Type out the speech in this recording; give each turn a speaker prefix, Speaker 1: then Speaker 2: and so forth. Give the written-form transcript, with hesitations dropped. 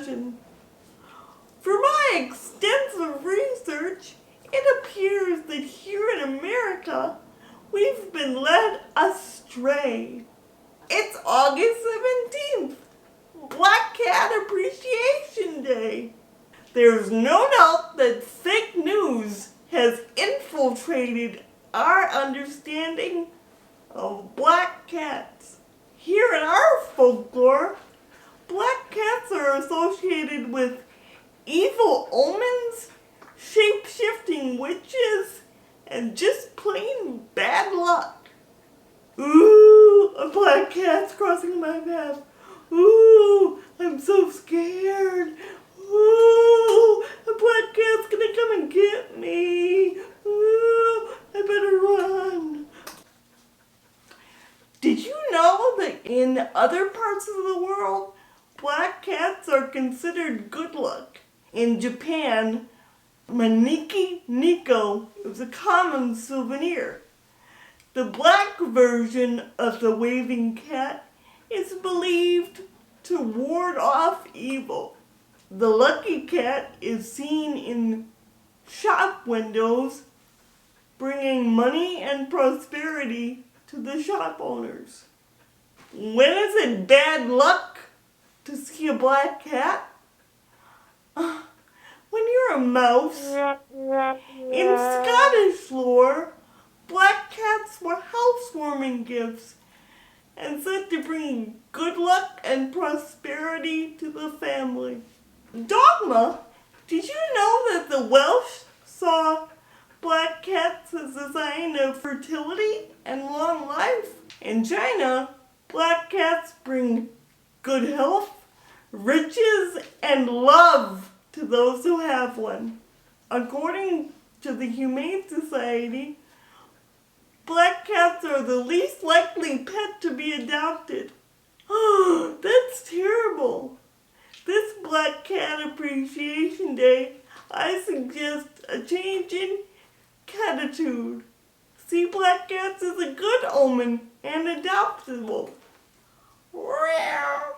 Speaker 1: discussion. From my extensive research, it appears that here in America, we've been led astray. It's August 17th, Black Cat Appreciation Day. There's no doubt that fake news has infiltrated our understanding of black cats. Here in our folklore, black cats are associated with evil omens, shape-shifting witches, and just plain bad luck. Ooh, a black cat's crossing my path. Ooh, I'm so scared. Ooh, a black cat's gonna come and get me. Ooh, I better run. Did you know that in other parts of the world, black cats are considered good luck? In Japan, Maneki Nico is a common souvenir. The black version of the waving cat is believed to ward off evil. The lucky cat is seen in shop windows, bringing money and prosperity to the shop owners. When is it bad luck to see a black cat? When you're a mouse. In Scottish lore, black cats were housewarming gifts and said to bring good luck and prosperity to the family. Dogma, did you know that the Welsh saw black cats as a sign of fertility and long life? In China, black cats bring good health, riches, and love to those who have one. According to the Humane Society, black cats are the least likely pet to be adopted. Oh, that's terrible. This Black Cat Appreciation Day, I suggest a change in CATITUDE. See black cats as a good omen and adoptable. Meow.